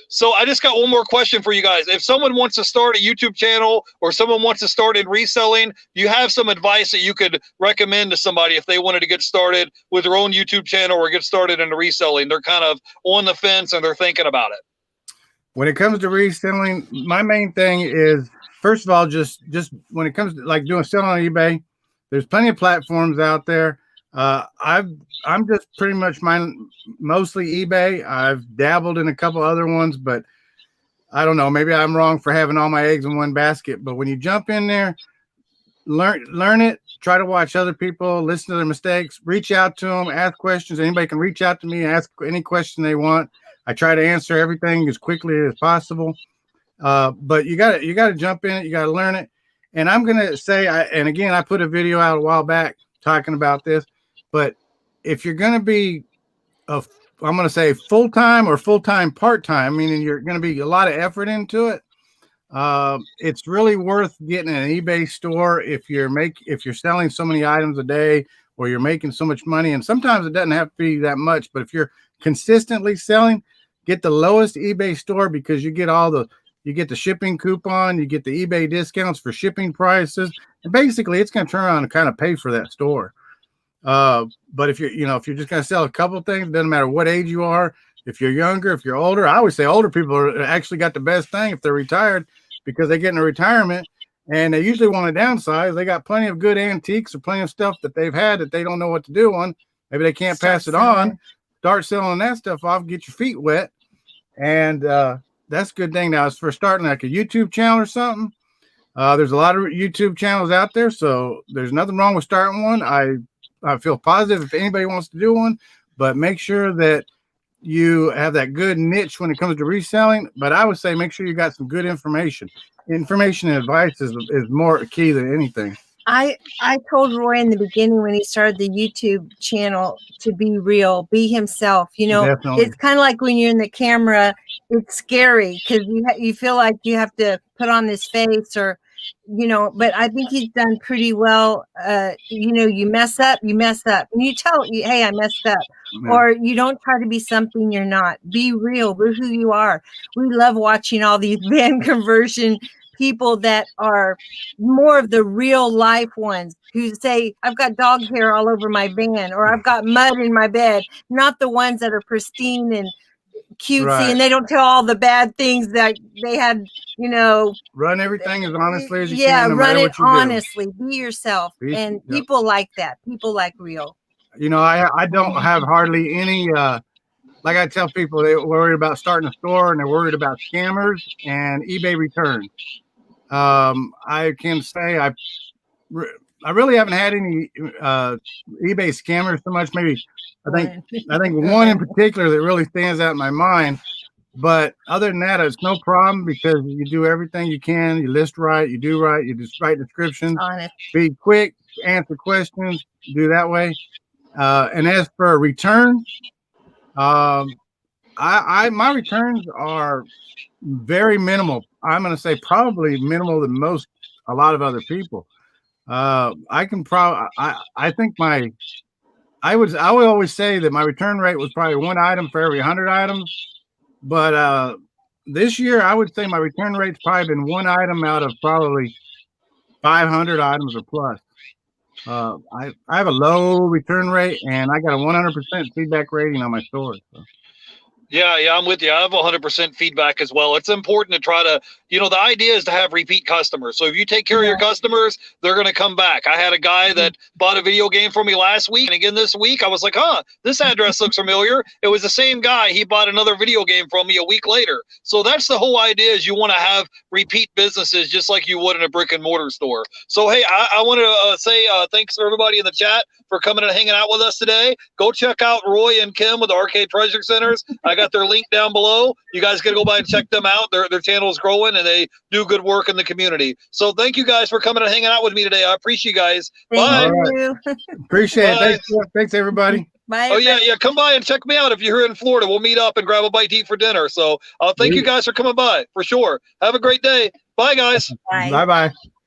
So I just got one more question for you guys. If someone wants to start a YouTube channel or someone wants to start in reselling, do you have some advice that you could recommend to somebody if they wanted to get started with their own YouTube channel or get started in the reselling? They're kind of on the fence and they're thinking about it. When it comes to reselling, my main thing is, first of all, just when it comes to like selling on eBay, there's plenty of platforms out there. I'm just pretty much mostly eBay. I've dabbled in a couple other ones, but I don't know. Maybe I'm wrong for having all my eggs in one basket. But when you jump in there, learn it. Try to watch other people, listen to their mistakes, reach out to them, ask questions. Anybody can reach out to me and ask any question they want. I try to answer everything as quickly as possible. But you got to jump in it. You got to learn it. And I'm going to say, and again, I put a video out a while back talking about this, but if you're going to be I'm going to say full-time or full-time part-time, meaning you're going to be a lot of effort into it, it's really worth getting an eBay store if you're selling so many items a day or you're making so much money. And sometimes it doesn't have to be that much, but if you're consistently selling, get the lowest eBay store because you get the shipping coupon, you get the eBay discounts for shipping prices, and basically it's going to turn around and kind of pay for that store. But if you're just going to sell a couple of things, it doesn't matter what age you are. If you're younger, if you're older, I always say older people are actually got the best thing if they're retired because they get in a retirement and they usually want to downsize. They got plenty of good antiques or plenty of stuff that they've had that they don't know what to do on. Maybe they can't pass it on. Start selling that stuff off, get your feet wet. And that's a good thing. Now, as for starting like a YouTube channel or something, there's a lot of YouTube channels out there, so there's nothing wrong with starting one. I feel positive if anybody wants to do one, but make sure that you have that good niche when it comes to reselling. But I would say make sure you got some good information. Information and advice is more key than anything. I told Roy in the beginning when he started the YouTube channel to be real, be himself. Definitely. It's kind of like when you're in the camera, it's scary because you feel like you have to put on this face or, but I think he's done pretty well. You mess up. And you tell, hey, I messed up. Yeah. Or you don't try to be something you're not. Be real. Be who you are. We love watching all these van conversion people that are more of the real life ones who say, I've got dog hair all over my van or I've got mud in my bed, not the ones that are pristine and cutesy right. And they don't tell all the bad things that they had, Run everything as honestly as you can. Yeah, no run it honestly. Do. Be yourself. People like that. People like real. I don't have hardly any like I tell people, they're worried about starting a store and they're worried about scammers and eBay returns. I can say I really haven't had any eBay scammers so much. Maybe I think one in particular that really stands out in my mind. But other than that, it's no problem because you do everything you can. You list right, you do right, you just write descriptions, be quick, answer questions, do that way. And as for a return, my returns are very minimal. I'm going to say probably minimal than a lot of other people. I think I would always say that my return rate was probably one item for every 100 items. But this year, I would say my return rate's probably been one item out of probably 500 items or plus. I have a low return rate, and I got a 100% feedback rating on my store. So. Yeah, I'm with you. I have 100% feedback as well. It's important to try to, the idea is to have repeat customers. So if you take care of your customers, they're going to come back. I had a guy that bought a video game for me last week. And again, this week, I was like, this address looks familiar. It was the same guy. He bought another video game from me a week later. So that's the whole idea, is you want to have repeat businesses just like you would in a brick and mortar store. So, hey, I want to say thanks to everybody in the chat for coming and hanging out with us today. Go check out Roy and Kim with the Arcade Treasure Centers. I got their link down below. You guys got to go by and check them out. Their channel is growing and they do good work in the community. So thank you guys for coming and hanging out with me today. I appreciate you guys. Bye. You. Appreciate it. Thanks everybody. Bye. Oh yeah. Come by and check me out if you're here in Florida. We'll meet up and grab a bite to eat for dinner. So thank you guys for coming by for sure. Have a great day. Bye guys. Bye. Bye.